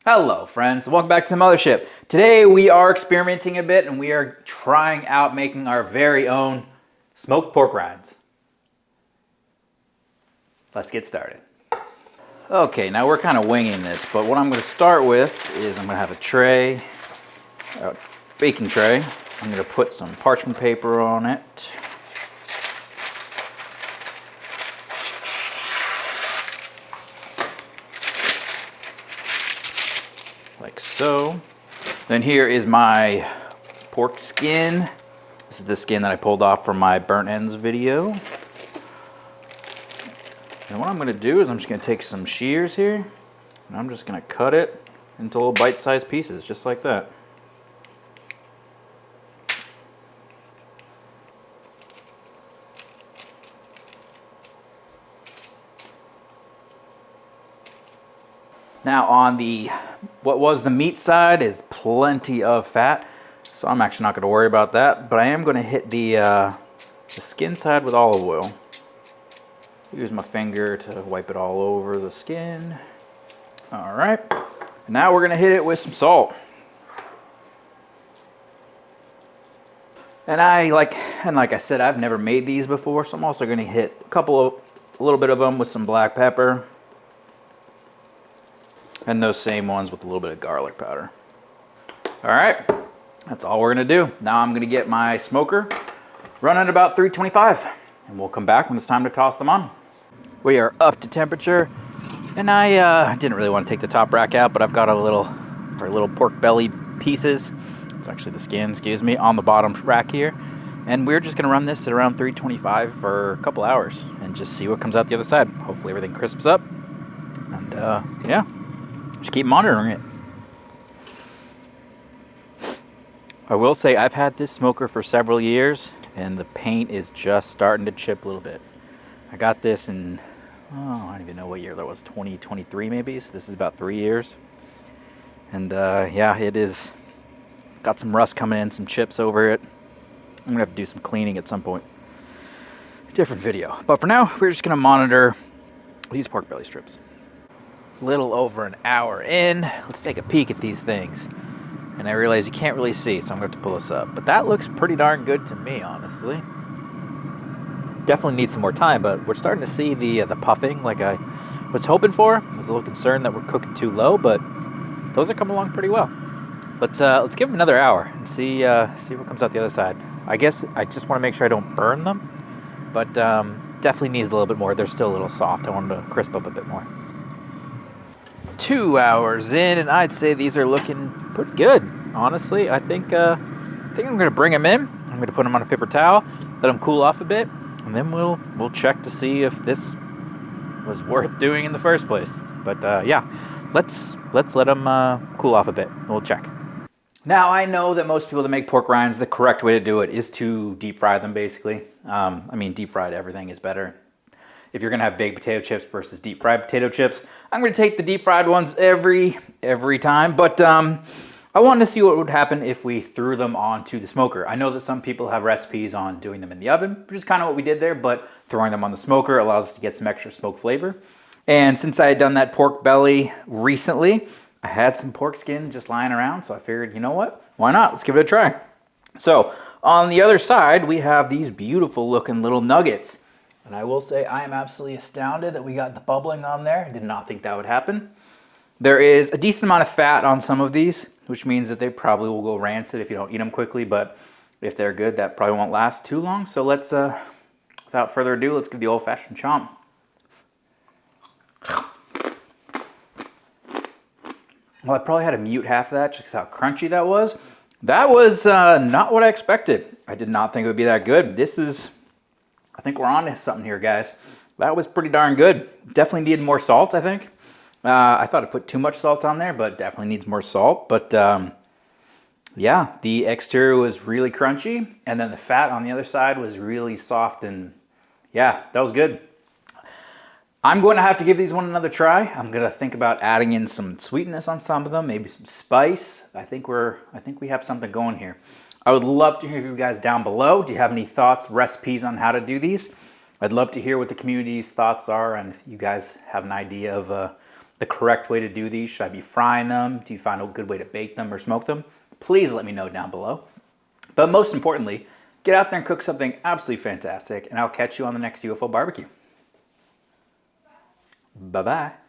Hello friends, welcome back to the Mothership. Today we are experimenting a bit and we are trying out making our very own smoked pork rinds. Let's get started. Okay, now we're kind of winging this, but what I'm going to start with is I'm going to have a tray, a baking tray. I'm going to put some parchment paper on it. Like so. Then here is my pork skin. This is the skin that I pulled off from my burnt ends video. And what I'm going to do is I'm just going to take some shears here and I'm just going to cut it into little bite-sized pieces, just like that. Now on what was the meat side is plenty of fat, so I'm actually not going to worry about that, but I am going to hit the skin side with olive oil. Use my finger to wipe it all over the skin. All right, now we're going to hit it with some salt. And like I said, I've never made these before, so I'm also going to hit a little bit of them with some black pepper. And those same ones with a little bit of garlic powder. All right, that's all we're gonna do. Now I'm gonna get my smoker running at about 325, and we'll come back when it's time to toss them on. We are up to temperature, and I didn't really want to take the top rack out, but I've got our little pork belly pieces. It's actually the skin, excuse me, on the bottom rack here. And we're just gonna run this at around 325 for a couple hours and just see what comes out the other side. Hopefully everything crisps up, and yeah. Just keep monitoring it. I will say I've had this smoker for several years and the paint is just starting to chip a little bit. I got this in, I don't even know what year that was, 2023 maybe, so this is about 3 years. And yeah, it is got some rust coming in, some chips over it. I'm gonna have to do some cleaning at some point. Different video. But for now, we're just gonna monitor these pork belly strips. Little over an hour in. Let's take a peek at these things. And I realize you can't really see, so I'm going to have to pull this up. But that looks pretty darn good to me, honestly. Definitely need some more time, but we're starting to see the puffing like I was hoping for. I was a little concerned that we're cooking too low, but those are coming along pretty well. Let's give them another hour and see what comes out the other side. I guess I just want to make sure I don't burn them, but definitely needs a little bit more. They're still a little soft. I want them to crisp up a bit more. 2 hours in, and I'd say these are looking pretty good. Honestly, I think I'm gonna bring them in. I'm gonna put them on a paper towel, let them cool off a bit, and then we'll check to see if this was worth doing in the first place. But yeah, let's let them cool off a bit. We'll check. Now I know that most people that make pork rinds, the correct way to do it is to deep fry them. Basically, I mean, deep fried everything is better. If you're gonna have baked potato chips versus deep fried potato chips, I'm gonna take the deep fried ones every time, but I wanted to see what would happen if we threw them onto the smoker. I know that some people have recipes on doing them in the oven, which is kind of what we did there, but throwing them on the smoker allows us to get some extra smoke flavor. And since I had done that pork belly recently, I had some pork skin just lying around, so I figured, you know what? Why not? Let's give it a try. So on the other side, we have these beautiful looking little nuggets. And I will say I am absolutely astounded that we got the bubbling on there. I did not think that would happen. There is a decent amount of fat on some of these, which means that they probably will go rancid if you don't eat them quickly, but if they're good, that probably won't last too long. So let's, without further ado, let's give the old-fashioned chomp. Well, I probably had to mute half of that just how crunchy that was. That was not what I expected. I did not think it would be that good. I think we're on to something here, guys. That was pretty darn good. Definitely needed more salt, I think. I thought I put too much salt on there, but definitely needs more salt. But yeah, the exterior was really crunchy, and then the fat on the other side was really soft, and yeah, that was good. I'm going to have to give these one another try. I'm going to think about adding in some sweetness on some of them, maybe some spice. I think we have something going here. I would love to hear from you guys down below. Do you have any thoughts, recipes on how to do these? I'd love to hear what the community's thoughts are, and if you guys have an idea of the correct way to do these. Should I be frying them? Do you find a good way to bake them or smoke them? Please let me know down below. But most importantly, get out there and cook something absolutely fantastic, and I'll catch you on the next UFO barbecue. Bye-bye.